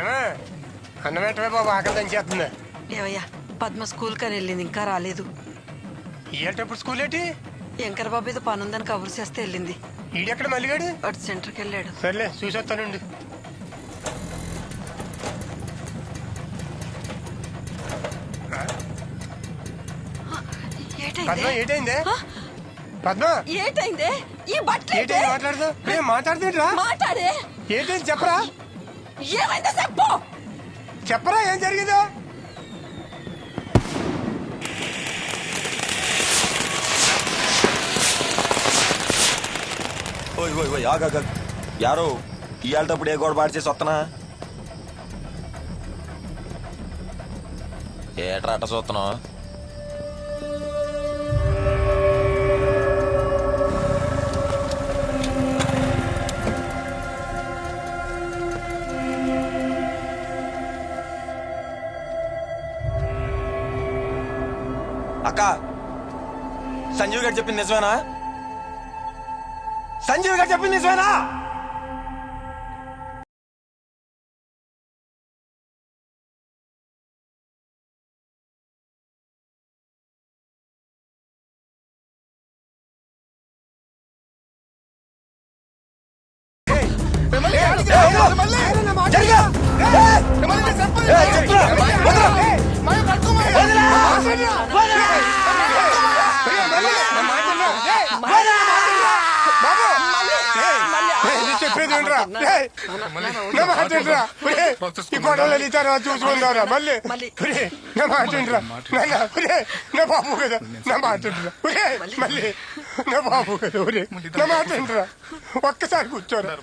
ఏమా అన్నం పెట్టవే బాబు, ఆకలి దంచేస్తుంది. ఏవయ్యా పద్మ స్కూల్ కని వెళ్ళింది, ఇంకా రాలేదు. ఇయ్యేటప్పుడు స్కూల్ ఏంటి? శంకర్ బాబు ఏదో పనుందని కబురు చేస్తే వెళ్ళింది. ఈడెక్కడ మల్లిగాడు? వాడు సెంటర్కి వెళ్ళాడు. సర్లే చూసి వస్తానండి. పద్మ ఏటైందే? పద్మ ఏటైందే? ఈ బట్టలు ఏటైంది? మాట్లాడదు మాట్లాడుతుంటరా? మాట్లాడే. ఏంటైంది చెప్పరా? ఏమైందో చెప్పు. చెప్పరా ఏం జరిగిందో? ఓయ్ ఓయ్ ఓయ్ ఆగా యారో ఇవాళప్పుడు ఏ గోడ పాడు చేసి వస్తున్నా ఏట్రా అట్ట చూస్తున్నావు? అక్క సంజీవ్ గారు చెప్పింది నిజమేనా? సంజీవ్ గారు చెప్పింది నిజమేనా? చెప్పేది ఈ గొడవలు ఇచ్చారా చూసుకుందారా మళ్ళీ నా మాట్లాడరా నా బాబు కదా, నా మాట్లాడరా మళ్ళీ నా బాబు కదా, నా మాట్లాడరా ఒక్కసారి కూర్చోరా.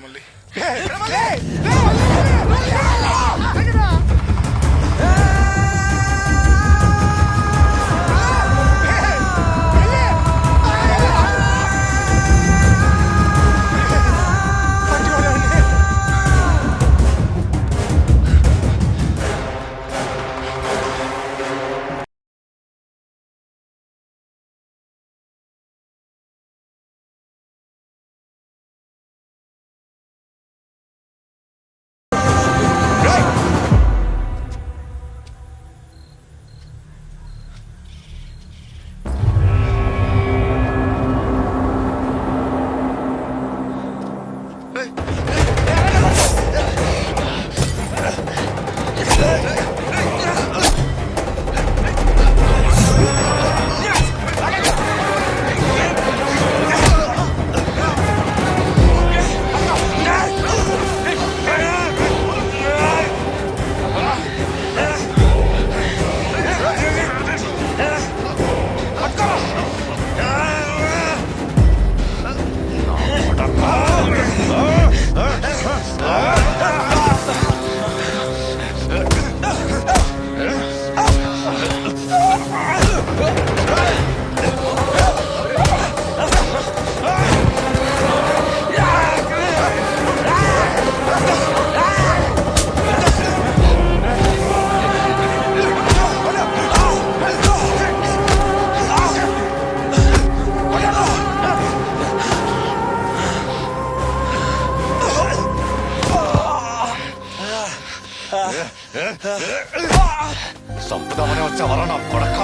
సంపుదామని వచ్చావరా నా కొడక?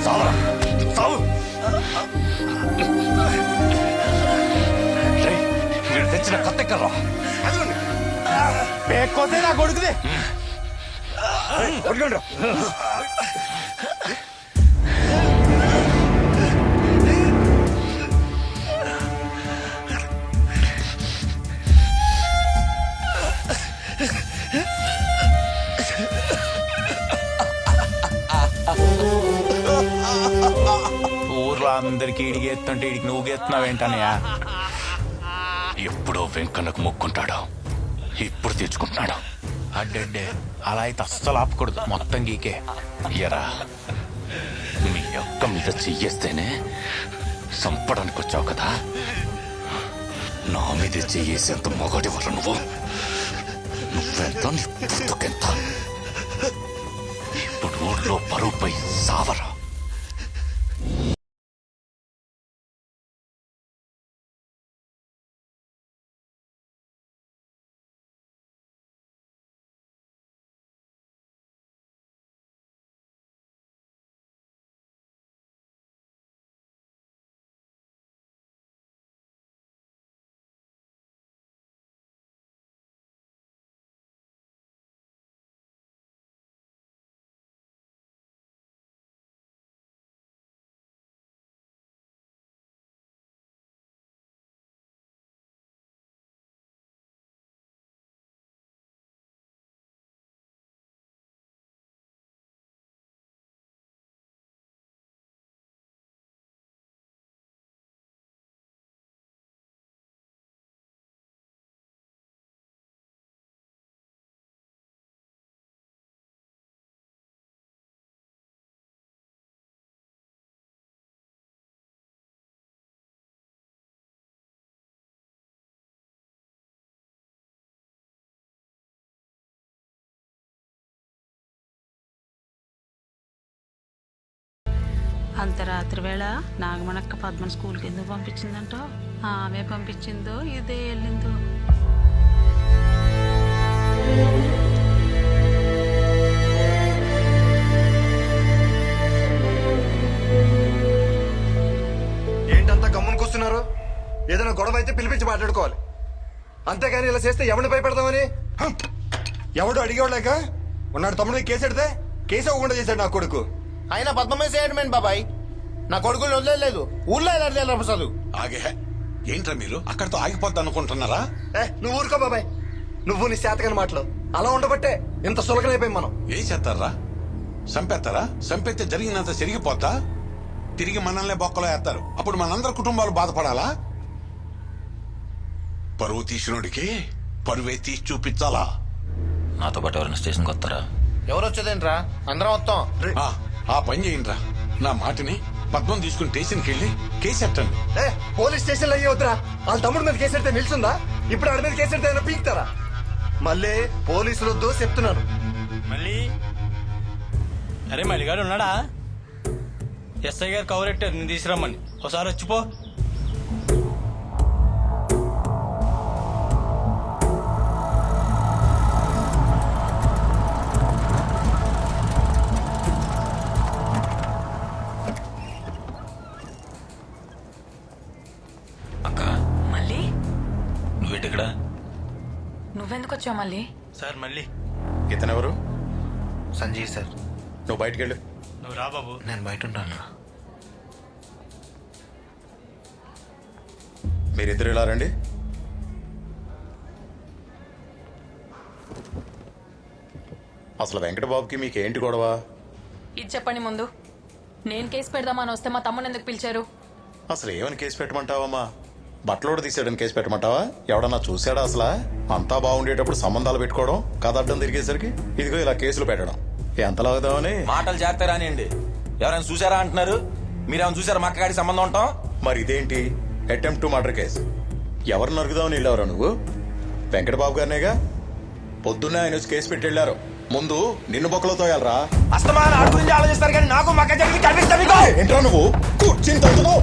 చావరా చావు. మీరు తెచ్చిన కత్తెక్కర్రా పేకోతే నా కొడుకుది. ఊర్లో అందరికి ఈడికి ఎత్తుంటే ఈడికి నువ్వు ఎత్తున్నావేంటనయా? ఎప్పుడో వెంకన్నకు మొక్కుంటాడు, ఇప్పుడు తెచ్చుకుంటున్నాడు. అడ్డే అలా అయితే అస్సలు ఆపకూడదు, మొత్తం గీకే. ఎరా మీ అక్క మీద చెయ్యేస్తేనే సంపడానికి వచ్చావు కదా, నా మీద చెయ్యేసేంత మొగడివరు నువ్వు. నువ్వెంత నీ పుట్టుకెంత. ఇప్పుడు ఊర్లో పరువుపై సావరా. అంతరాత్రి వేళ నాగమణక్క పద్మని స్కూల్కి ఎందుకు పంపించిందంటో ఆమె పంపించిందో ఇదే వెళ్ళిందో. ఏంటంతా గమ్మును కూస్తున్నారు? ఏదైనా గొడవ అయితే పిలిపించి మాట్లాడుకోవాలి, అంతేగాని ఇలా చేస్తే ఎవరిని భయపెడతామని. ఎవడు అడిగేవాళ్ళక ఉన్నాడు తమ్ముడు కేసు ఎడితే కేసు అవ్వకుండా చేశాడు నా కొడుకు. అయినా పద్మమే చేయడమేంటి బాబాయ్? నా కొడుకులు వదిలేదు, ఊర్లో ఎలా ప్రసాదు. ఆగే ఏంట్రా మీరు అక్కడితో ఆగిపోద్ది అనుకుంటున్నారా? నువ్వు ఊరుకో బాబాయ్, నువ్వు నీ శాతకని మాటలు అలా ఉండబట్టే ఇంత సులకనైపోయి మనం. ఏం చేస్తారా? చంపేస్తారా? చంపేస్తే జరిగినంత జరిగిపోతా తిరిగి మనల్నే బొక్కలో వేస్తారు. అప్పుడు మనందరి కుటుంబాలు బాధపడాలా? పరువు తీసినోడికి పరువే తీసి చూపించాలా? నాతో పాటు ఎవరైనా స్టేషన్కి వస్తారా? ఎవరు వచ్చేదేంట్రా, అందరం వస్తాం. ఆ పని చేయండిరా. నా మాటని పద్మం తీసుకుని స్టేషన్కి వెళ్ళి కేసు ఎట్టండి. పోలీస్ స్టేషన్ లో అయ్యి వద్దురా. వాళ్ళ తమ్ముడు మీద కేసు ఎడితే నిల్చుందా? ఇప్పుడు ఆడి మీద కేసు ఎడితే ఏమైనా పీకుతారా? మళ్ళీ పోలీసులు వద్దు చెప్తున్నాను. మళ్ళీ అరే మల్లిగాడు ఉన్నాడా? ఎస్ఐ గారు కవరెట్టారు నేను తీసుకురమ్మని. ఒకసారి వచ్చిపో. అక్క మళ్ళీ నువ్వేంటిక్కడ? నువ్వెందుకు వచ్చావు మళ్ళీ? సార్ మళ్ళీ ఇతనెవరు? సంజయ్ సార్. నువ్వు బయటికి వెళ్ళు. నువ్వు రా బాబు. నేను బయట ఉంటాను. మీరిద్దరు ఇలా రండి. అసలు వెంకటబాబుకి మీకేంటి గొడవ? ఇది చెప్పండి ముందు. నేను కేసు పెడదామని వస్తే మా తమ్ముడు ఎందుకు పిలిచారు? అసలు ఏమని కేసు పెట్టమంటావమ్మా? బట్టలోడు తీసేయడానికి కేసు పెట్టమంటావా? ఎవడన్నా చూసాడా అసలు? అంతా బాగుండేటప్పుడు సంబంధాలు పెట్టుకోవడం, కదడ్డం తిరిగేసరికి ఇదిగో ఇలా కేసులు పెట్టడం ఎంత లాగుదామని. మాటలు చేస్తారా అండి? ఎవరైనా చూసారా అంటున్నారు? మీరేమైనా చూసారా మా అక్కగాడి సంబంధం ఉంటాం? మరి ఇదేంటి అటెంప్ట్ టు మర్డర్ కేసు? ఎవరు నరుగుదామని వెళ్ళావరా నువ్వు? వెంకటబాబు గారినేగా. పొద్దున్నే ఆయన వచ్చి కేసు పెట్టి వెళ్ళారు. ముందు నిన్ను బొక్కలో తోయాలరా. అస్తమాన ఆడు గురించి ఆలోచిస్తారు కానీ నాకు మక్క జరిగి కనిపిస్తా మీకు. ఏంట్రా నువ్వు కూర్చుని తగ్గుతున్నావు?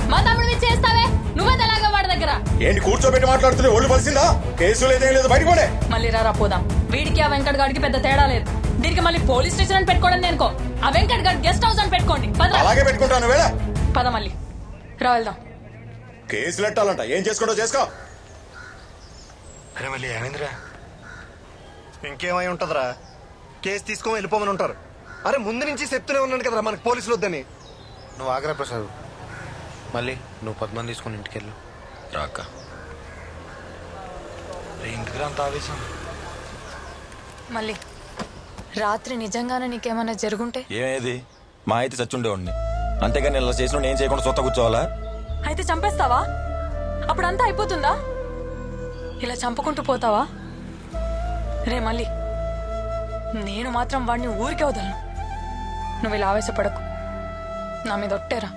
మా తమ్ముడు చేస్తావే నువ్వే తెలాగా వాడి దగ్గర ఏంటి కూర్చోబెట్టి మాట్లాడుతున్నా? ఒళ్ళు పలిసిందా? కేసు లేదేం లేదు, బయట పోనే. మళ్ళీ రారా పోదాం. వీడికి ఆ వెంకట్ గాడికి పెద్ద తేడా లేదు. దీనికి మళ్ళీ పోలీస్ స్టేషన్ అని పెట్టుకోవడం నేనుకో. ఆ వెంకట్ గాడి గెస్ట్ హౌస్ అని పెట్టుకోండి. అలాగే పెట్టుకుంటాను వేళ. పద మళ్ళీ రా వెళ్దాం. కేసులు ఎట్టాలంట, ఏం చేసుకుంటో చేసుకో. అరే మళ్ళీ ఏమైందిరా? ఇంకేమై ఉంటదిరా? కేసు తీసుకొని వెళ్ళిపోమని ఉంటారు. అరే ముందు నుంచి చెప్తూనే ఉన్నాను కదరా మనకు పోలీసులు వద్దని. నువ్వు ఆగ్రా ప్రసాద్. మళ్ళీ నువ్వు పద్మని తీసుకుని ఇంటికి వెళ్ళు. రాక్క ఇంటికి అంత ఆవేశం. మళ్ళీ రాత్రి నిజంగానే నీకేమైనా జరుగుంటే? ఏమేది మా అయితే చచ్చుండేవాడిని. అంతేగాని ఇలా చేసిన ఏం చేయకుండా సొత్త కూర్చోవాలా? అయితే చంపేస్తావా? అప్పుడంతా అయిపోతుందా? ఇలా చంపుకుంటూ పోతావా? రే మళ్ళీ నేను మాత్రం వాడిని ఊరికే వదలను. నువ్వు ఇలా ఆవేశపడకు. నా మీద ఒట్టేరా.